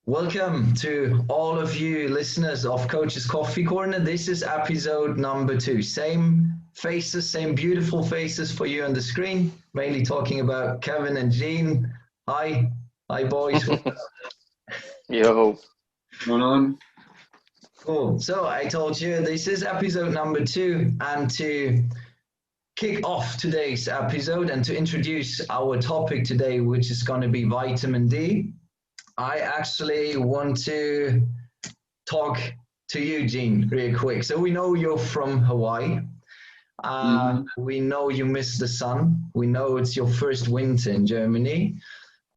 Welcome to all of you listeners of Coach's Coffee Corner. This is episode number 2. Same faces, same beautiful faces for you on the screen. Mainly talking about Kevin and Jean. Hi boys. Yo. What's going on? Cool. So I told you this is episode number 2, and to kick off today's episode and to introduce our topic today, which is going to be vitamin D, I actually want to talk to you, Jean, really quick. So we know you're from Hawaii. We know you miss the sun. We know it's your first winter in Germany.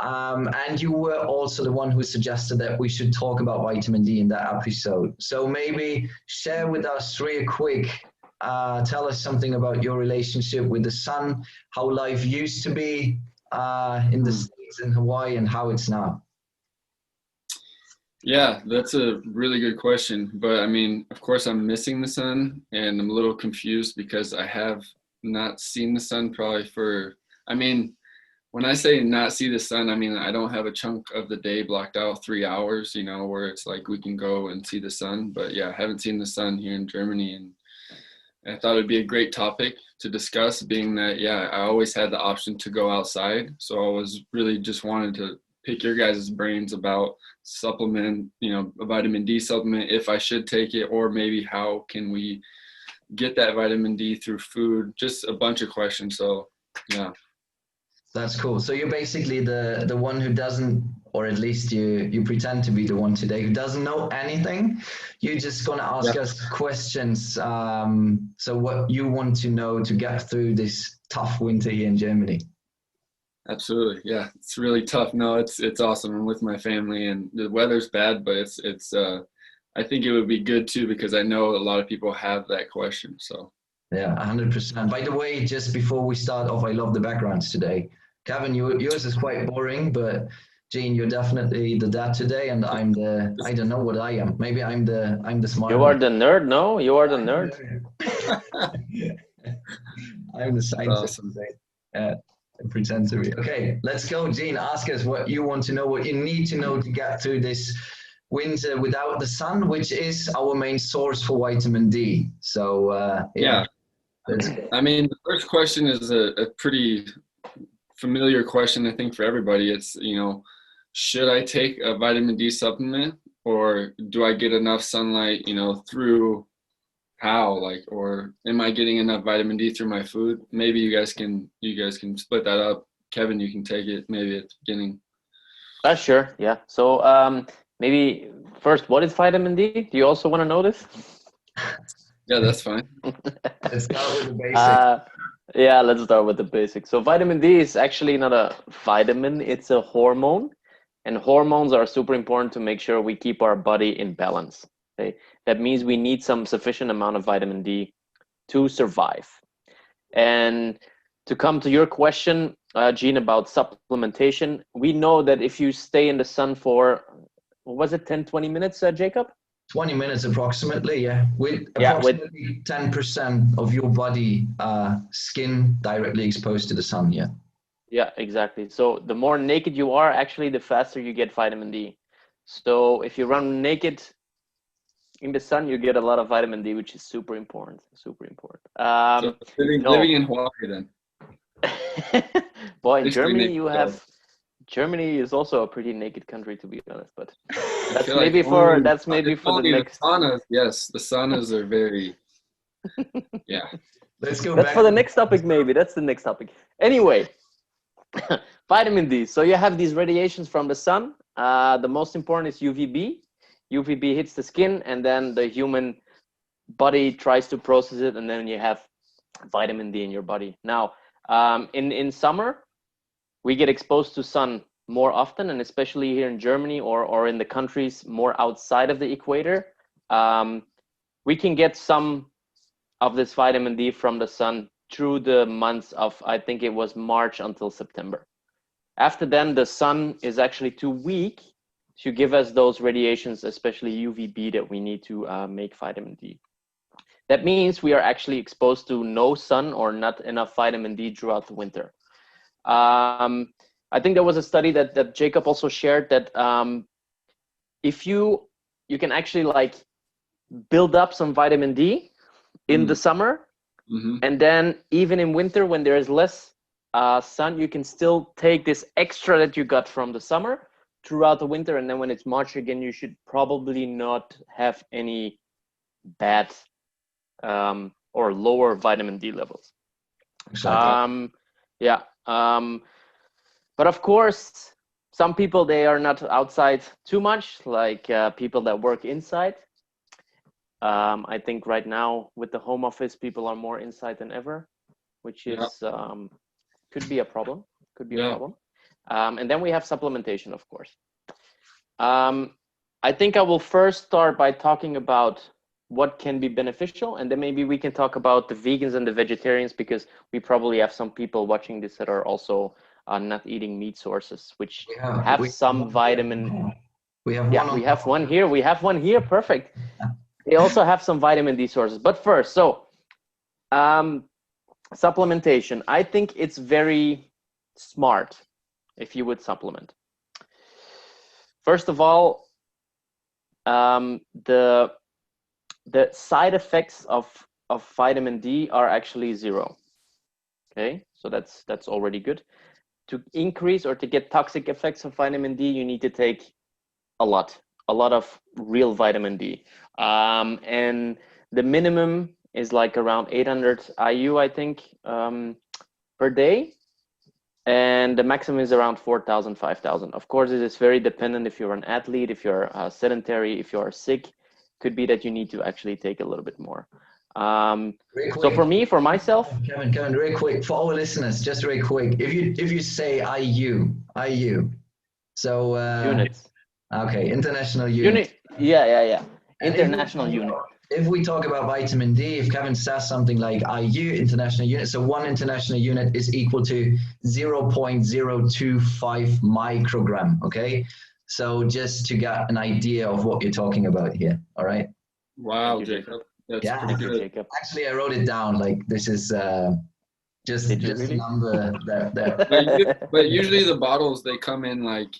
And you were also the one who suggested that we should talk about vitamin D in that episode. So maybe share with us really quick, tell us something about your relationship with the sun, how life used to be in the States, in Hawaii, and how it's now. Yeah, that's a really good question. But I mean, of course, I'm missing the sun, and I'm a little confused because I have not seen the sun probably when I say not see the sun, I mean, I don't have a chunk of the day blocked out 3 hours, where it's like we can go and see the sun. But yeah, I haven't seen the sun here in Germany, and I thought it'd be a great topic to discuss, being that, I always had the option to go outside. So I was really just wanted to pick your guys' brains about supplement, a vitamin D supplement, if I should take it, or maybe how can we get that vitamin D through food, just a bunch of questions. So yeah. That's cool. So you're basically the one who doesn't, or at least you pretend to be the one today who doesn't know anything. You're just going to ask us questions. So what you want to know to get through this tough winter here in Germany. Absolutely. Yeah. It's really tough. No, it's awesome. I'm with my family, and the weather's bad, but it's I think it would be good too, because I know a lot of people have that question. So yeah, 100%. By the way, just before we start off, I love the backgrounds today. Kevin, yours is quite boring, but Jean, you're definitely the dad today, and I don't know what I am. Maybe I'm the smart You one. are the nerd, no? You are the nerd. I'm the scientist today. Pretend to be. Okay, let's go, Jean. Ask us what you want to know, what you need to know to get through this winter without the sun, which is our main source for vitamin D. So yeah. I mean, the first question is a pretty familiar question, I think, for everybody. It's, should I take a vitamin D supplement, or do I get enough sunlight, through how, or am I getting enough vitamin D through my food? Maybe you guys can split that up. Kevin, you can take it maybe at the beginning. Sure. Yeah. So maybe first, what is vitamin D? Do you also want to know this? Yeah, that's fine. Let's start with the basics. Yeah, let's start with the basics. So vitamin D is actually not a vitamin, it's a hormone. And hormones are super important to make sure we keep our body in balance. Okay? That means we need some sufficient amount of vitamin D to survive. And to come to your question, Jean, about supplementation, we know that if you stay in the sun for, what was it, 10, 20 minutes, Jacob? 20 minutes approximately, yeah. With approximately 10% of your body skin directly exposed to the sun, yeah. Yeah, exactly. So the more naked you are, actually, the faster you get vitamin D. So if you run naked in the sun, you get a lot of vitamin D, which is super important. Super important. So living in Hawaii then. Boy, in Germany you have Germany is also a pretty naked country, to be honest, but that's feel maybe like for only- that's maybe if for the only next. saunas. Yes, the saunas are very. Yeah. Let's go That's back. for the next topic, maybe. That's the next topic. Anyway, vitamin D. So you have these radiations from the sun. The most important is UVB. UVB hits the skin, and then the human body tries to process it, and then you have vitamin D in your body. Now, in summer, we get exposed to sun more often, and especially here in Germany or in the countries more outside of the equator, we can get some of this vitamin D from the sun through the months of, I think it was March until September. After then, the sun is actually too weak to give us those radiations, especially UVB, that we need to make vitamin D. That means we are actually exposed to no sun or not enough vitamin D throughout the winter. I think there was a study that Jacob also shared that if you can actually like build up some vitamin D in the summer, and then even in winter when there is less sun, you can still take this extra that you got from the summer throughout the winter, and then when it's March again, you should probably not have any bad or lower vitamin D levels. Exactly. Yeah. But of course, some people, they are not outside too much, like people that work inside. I think right now with the home office, people are more inside than ever, which is could be a problem. Could be a problem. And then we have supplementation, of course. I think I will first start by talking about what can be beneficial, and then maybe we can talk about the vegans and the vegetarians, because we probably have some people watching this that are also not eating meat sources, which have some vitamin. We have yeah, one. we have one here. We have one here. Perfect. They also have some vitamin D sources. But first, so supplementation. I think it's very smart if you would supplement. First of all, the side effects of vitamin D are actually zero. Okay, so that's already good. To increase or to get toxic effects of vitamin D, you need to take a lot of real vitamin D. And the minimum is like around 800 IU, I think, per day. And the maximum is around 4,000, 5,000. Of course, it is very dependent if you're an athlete, if you're sedentary, if you are sick. Could be that you need to actually take a little bit more. So for me, for myself, Kevin, very quick for our listeners, just very quick. If you say IU, so units. Okay, international unit. Yeah. International unit. If we talk about vitamin D, if Kevin says something like IU, international unit, so one international unit is equal to 0.025 microgram, okay? So just to get an idea of what you're talking about here, all right? Wow, Jacob. That's pretty good. Jacob. Actually, I wrote it down, like this is just a number that. But usually the bottles, they come in like,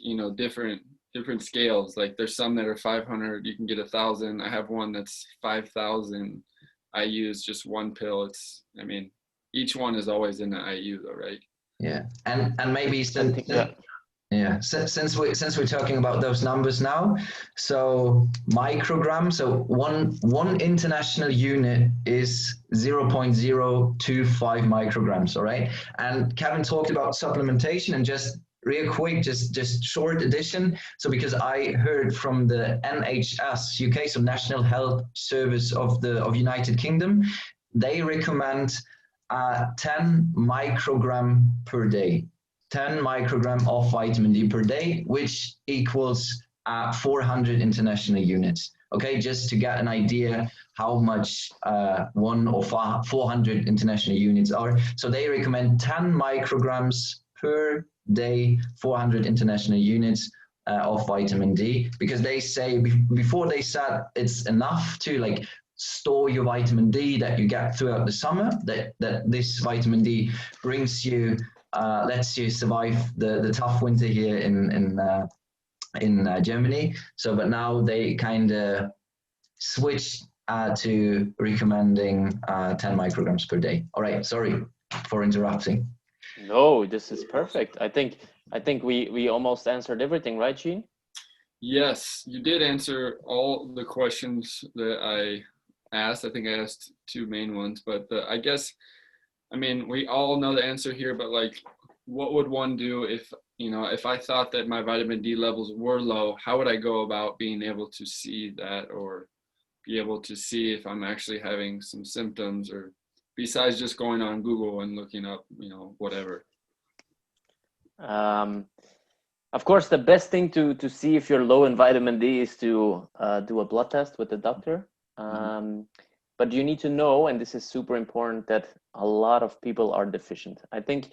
different scales. Like there's some that are 500, you can get 1,000. I have one that's 5,000. I use just one pill. Each one is always in the IU though, right? Yeah, and maybe since we're talking about those numbers now, so microgram, so one international unit is 0.025 micrograms, all right? And Kevin talked about supplementation, and just real quick, just short addition. So because I heard from the NHS UK, so National Health Service of United Kingdom, they recommend 10 microgram per day. 10 microgram of vitamin D per day, which equals 400 international units. Okay, just to get an idea how much 400 international units are. So they recommend 10 micrograms per day, 400 international units of vitamin D, because they say before they said it's enough to like store your vitamin D that you get throughout the summer, that this vitamin D brings you, lets you survive the tough winter here in Germany. So, but now they kind of switched to recommending 10 micrograms per day. All right, sorry for interrupting. No, this is perfect. I think I think we almost answered everything, right, Gene? Yes, you did answer all the questions that I asked. I think I asked two main ones, but I guess, I mean, we all know the answer here, but like, what would one do if, you know, if I thought that my vitamin D levels were low, how would I go about being able to see that, or be able to see if I'm actually having some symptoms, or besides just going on Google and looking up, you know, whatever? Of course, the best thing to see if you're low in vitamin D is to do a blood test with the doctor. But you need to know, and this is super important, that a lot of people are deficient. I think,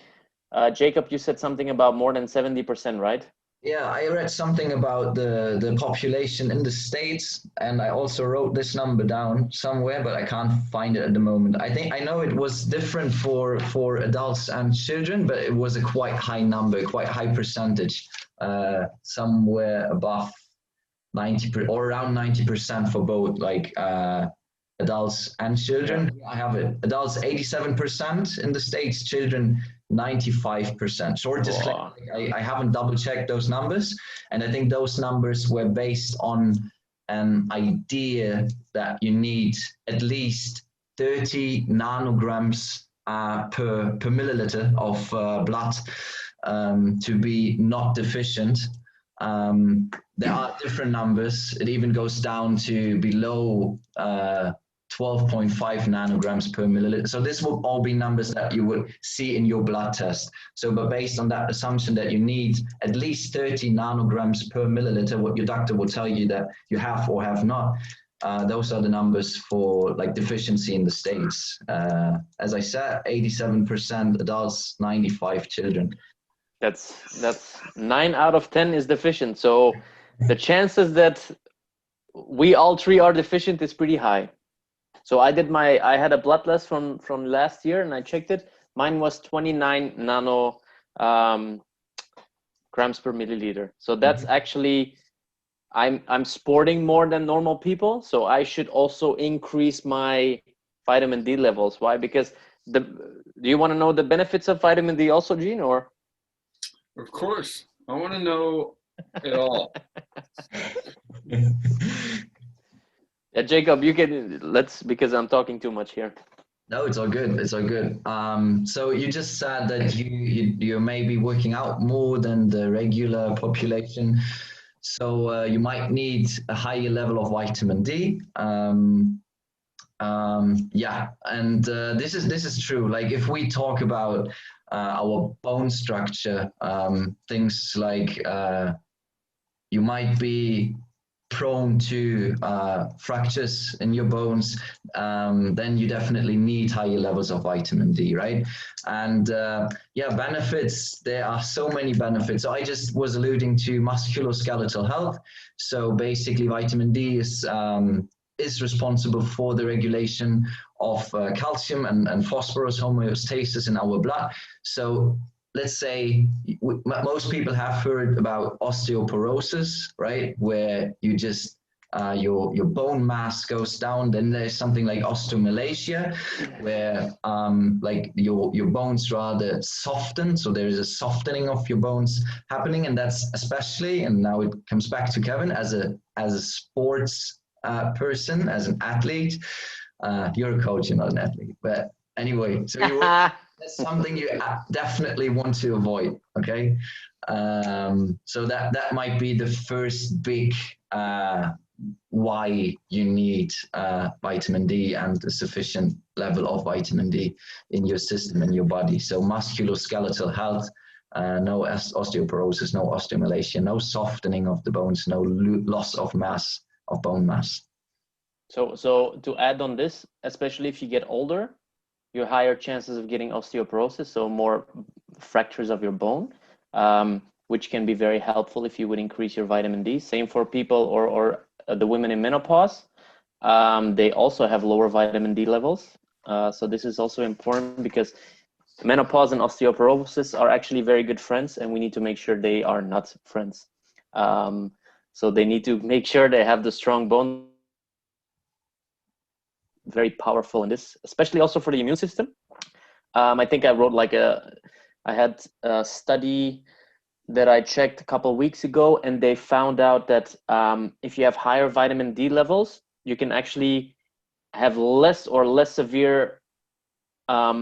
Jacob, you said something about more than 70%, right? Yeah, I read something about the population in the States, and I also wrote this number down somewhere, but I can't find it at the moment. I know it was different for adults and children, but it was a quite high number, quite high percentage, somewhere above 90% or around 90% for both, like adults and children. Yeah. I have it. Adults 87% in the States, children 95%. Short disclaimer, Wow. I haven't double checked those numbers. And I think those numbers were based on an idea that you need at least 30 nanograms per milliliter of blood to be not deficient. There are different numbers. It even goes down to below 12.5 nanograms per milliliter. So this will all be numbers that you would see in your blood test. So, but based on that assumption that you need at least 30 nanograms per milliliter, what your doctor will tell you that you have or have not, those are the numbers for like deficiency in the States. As I said, 87% adults, 95 children. That's 9 out of 10 is deficient. So the chances that we all three are deficient is pretty high. So I had a blood test from last year, and I checked it. Mine was 29 nano grams per milliliter. So that's actually, I'm sporting more than normal people. So I should also increase my vitamin D levels. Why? Because do you want to know the benefits of vitamin D also, Gene, or? Of course, I want to know it all. Yeah, Jacob, you can, because I'm talking too much here. No, it's all good. It's all good. So you just said that you're maybe working out more than the regular population. So you might need a higher level of vitamin D. Yeah, and this is true. Like if we talk about our bone structure, things like you might be prone to fractures in your bones, then you definitely need higher levels of vitamin D, right? And yeah, benefits, there are so many benefits. So I just was alluding to musculoskeletal health. So basically vitamin D is responsible for the regulation of calcium and phosphorus homeostasis in our blood. So let's say most people have heard about osteoporosis, right? Where you just your bone mass goes down. Then there's something like osteomalacia, where like your bones rather soften. So there is a softening of your bones happening, and that's especially. And now it comes back to Kevin as a sports person, as an athlete. You're a coach, you're not an athlete, but anyway. So you. That's something you definitely want to avoid, okay? So that might be the first big why you need vitamin D and a sufficient level of vitamin D in your system, in your body. So musculoskeletal health, no osteoporosis, no osteomalacia, no softening of the bones, no loss of mass, of bone mass. So to add on this, especially if you get older, you higher chances of getting osteoporosis, so more fractures of your bone, which can be very helpful if you would increase your vitamin D. Same for people or the women in menopause. They also have lower vitamin D levels. So this is also important because menopause and osteoporosis are actually very good friends, and we need to make sure they are not friends. So they need to make sure they have the strong bone. Very powerful in this, especially also for the immune system. I think I wrote I had a study that I checked a couple of weeks ago, and they found out that if you have higher vitamin D levels, you can actually have less severe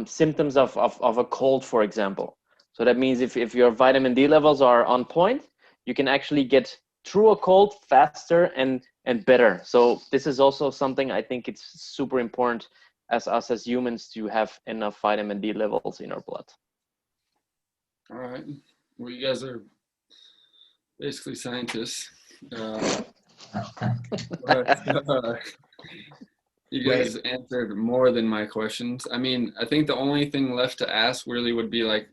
symptoms of a cold, for example. So that means if your vitamin D levels are on point, you can actually get through a cold faster and better. So this is also something I think it's super important as us as humans to have enough vitamin D levels in our blood. All right. Well, you guys are basically scientists. You guys answered more than my questions. I mean, I think the only thing left to ask really would be like,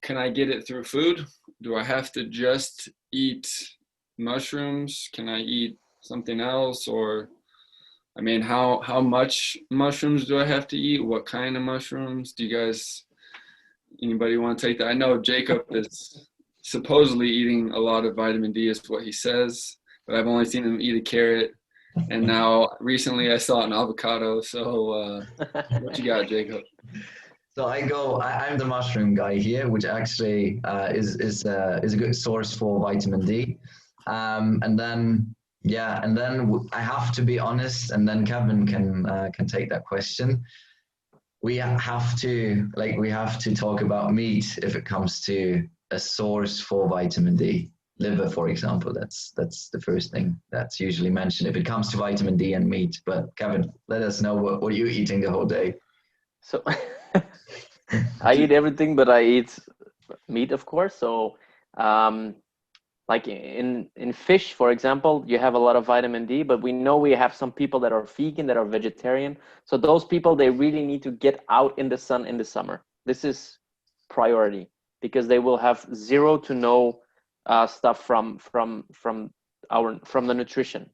can I get it through food? Do I have to just eat mushrooms? Can I eat something else? Or, I mean, how much mushrooms do I have to eat? What kind of mushrooms? Do you guys, anybody want to take that? I know Jacob is supposedly eating a lot of vitamin D is what he says, but I've only seen him eat a carrot. And now recently I saw an avocado. So what you got, Jacob? So I'm the mushroom guy here, which actually is a good source for vitamin D. And then I have to be honest, and then Kevin can take that question. We have to talk about meat if it comes to a source for vitamin D. Liver, for example, that's the first thing that's usually mentioned if it comes to vitamin D and meat. But Kevin, let us know what you're eating the whole day. So I eat everything, but I eat meat, of course. So like in fish, for example, you have a lot of vitamin D, but we know we have some people that are vegan, that are vegetarian. So those people, they really need to get out in the sun in the summer. This is priority because they will have zero to no stuff from the nutrition.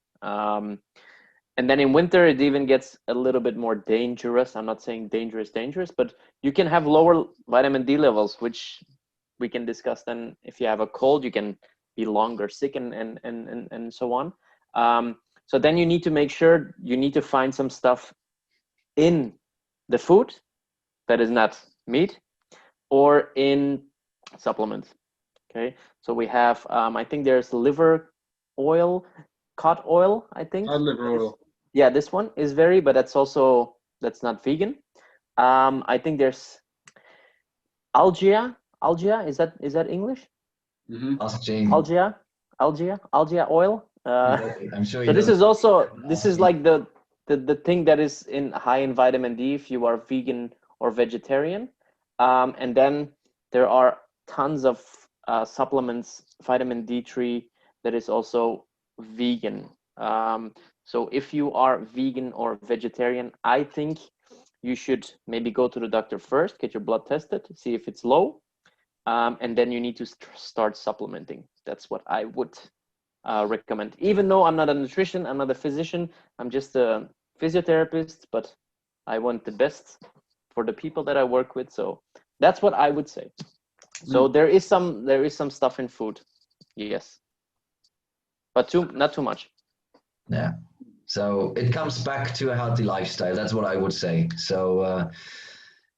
And then in winter, it even gets a little bit more dangerous. I'm not saying dangerous, but you can have lower vitamin D levels, which we can discuss then. If you have a cold, you can be longer sick and so on. So then you need to make sure you need to find some stuff in the food that is not meat or in supplements. Okay, so we have, I think there's liver oil, cod oil, I think. Cod liver oil. Yeah, this one is but that's not vegan. I think there's algae, is that English? Mm-hmm. Algae oil. I'm sure. So this is like the thing that is high in vitamin D if you are vegan or vegetarian. And then there are tons of supplements, vitamin D3 that is also vegan. So if you are vegan or vegetarian, I think you should maybe go to the doctor first, get your blood tested, see if it's low, and then you need to start supplementing. That's what I would recommend. Even though I'm not a nutrition, I'm not a physician, I'm just a physiotherapist, but I want the best for the people that I work with. So that's what I would say. So there is some stuff in food, yes, but not too much. Yeah. So it comes back to a healthy lifestyle. That's what I would say. So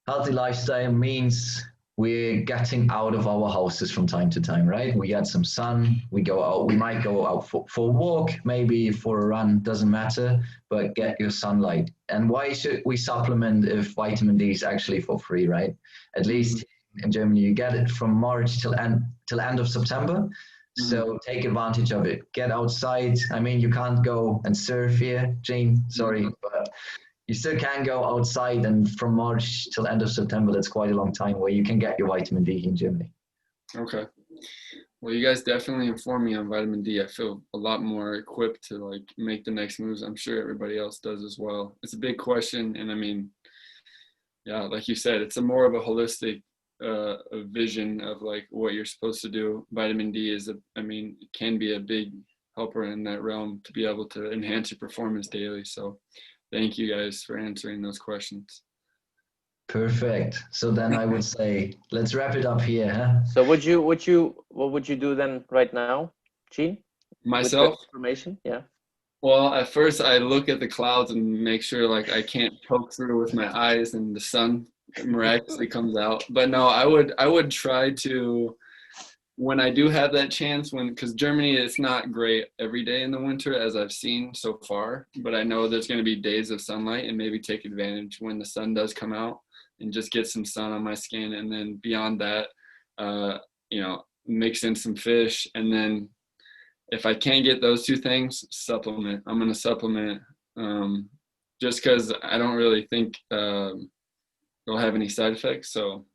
healthy lifestyle means we're getting out of our houses from time to time, right? We get some sun, we go out, we might go out for a walk, maybe for a run, doesn't matter, but get your sunlight. And why should we supplement if vitamin D is actually for free, right? At least in Germany, you get it from March till end of September. So take advantage of it. Get outside. I mean, you can't go and surf here, Gene, sorry, but you still can go outside, and from March till end of September, that's quite a long time where you can get your vitamin D in Germany. Okay. Well, you guys definitely informed me on vitamin D. I feel a lot more equipped to like make the next moves. I'm sure everybody else does as well. It's a big question, and I mean, yeah, like you said, it's a more of a holistic a vision of like what you're supposed to do. Vitamin D is it can be a big helper in that realm to be able to enhance your performance daily. So thank you guys for answering those questions. Perfect. So then I would say, let's wrap it up here, huh? So what would you do then right now, Gene? Myself? With the information, yeah. Well, at first I look at the clouds and make sure like I can't poke through with my eyes and the sun miraculously comes out. But no, I would try to when I do have that chance, because Germany, it's not great every day in the winter as I've seen so far, but I know there's going to be days of sunlight, and maybe take advantage when the sun does come out and just get some sun on my skin. And then beyond that, mix in some fish. And then if I can't get those two things, supplement. I'm going to supplement just because I don't really think it'll have any side effects. So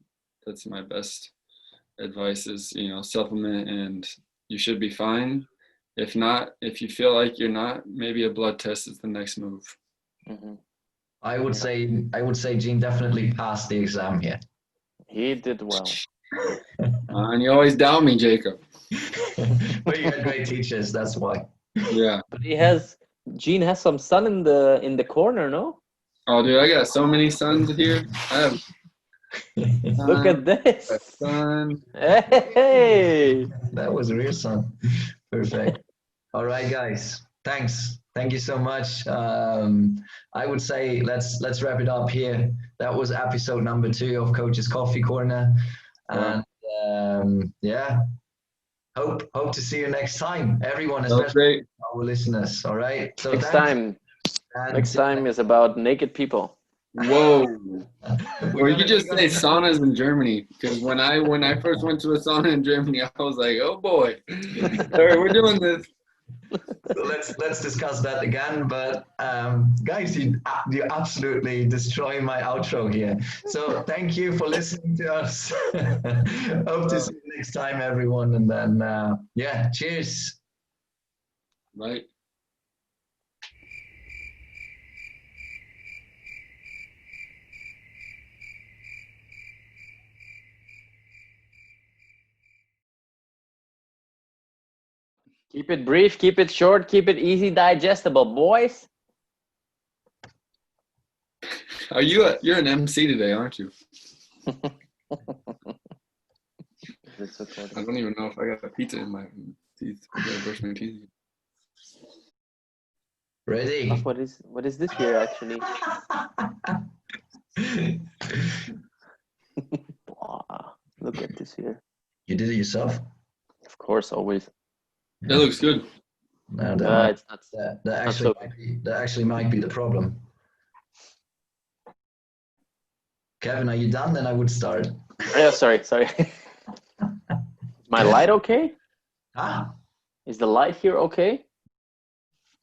that's my best advice is, supplement, and you should be fine. If not, if you feel like you're not, maybe a blood test is the next move. Mm-hmm. I would say Gene definitely passed the exam here. He did well. And you always doubt me, Jacob. But you had great teachers, that's why. Yeah. But Gene has some sun in the corner, no? Oh, dude, I got so many sons here. I have Look at this. son. Hey. That was a real sun. Perfect. All right, guys. Thank you so much. I would say let's wrap it up here. That was episode number 2 of Coach's Coffee Corner. And hope to see you next time, everyone, especially our listeners. All right. So next time is about naked people. Whoa. Or you could just say saunas in Germany, because when I first went to a sauna in Germany, I was like, oh boy. All right, we're doing this. So let's discuss that again. But guys, you absolutely destroy my outro here. So thank you for listening to us. Hope to see you next time, everyone. And then cheers. Right. Keep it brief, keep it short, keep it easy digestible, boys. You're an MC today, aren't you? It's okay. I don't even know if I got a pizza in my teeth. I gotta brush my teeth. Ready? What is this here actually? Wow, look at this here. You did it yourself? Of course, always. That looks good. No, It's not. that actually might be the problem. Kevin, are you done? Then I would start. Yeah, sorry. My light okay? Ah, Is the light here okay?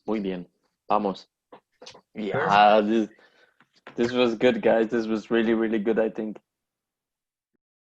Muy bien. Vamos. Yeah, this was good, guys. This was really, really good, I think.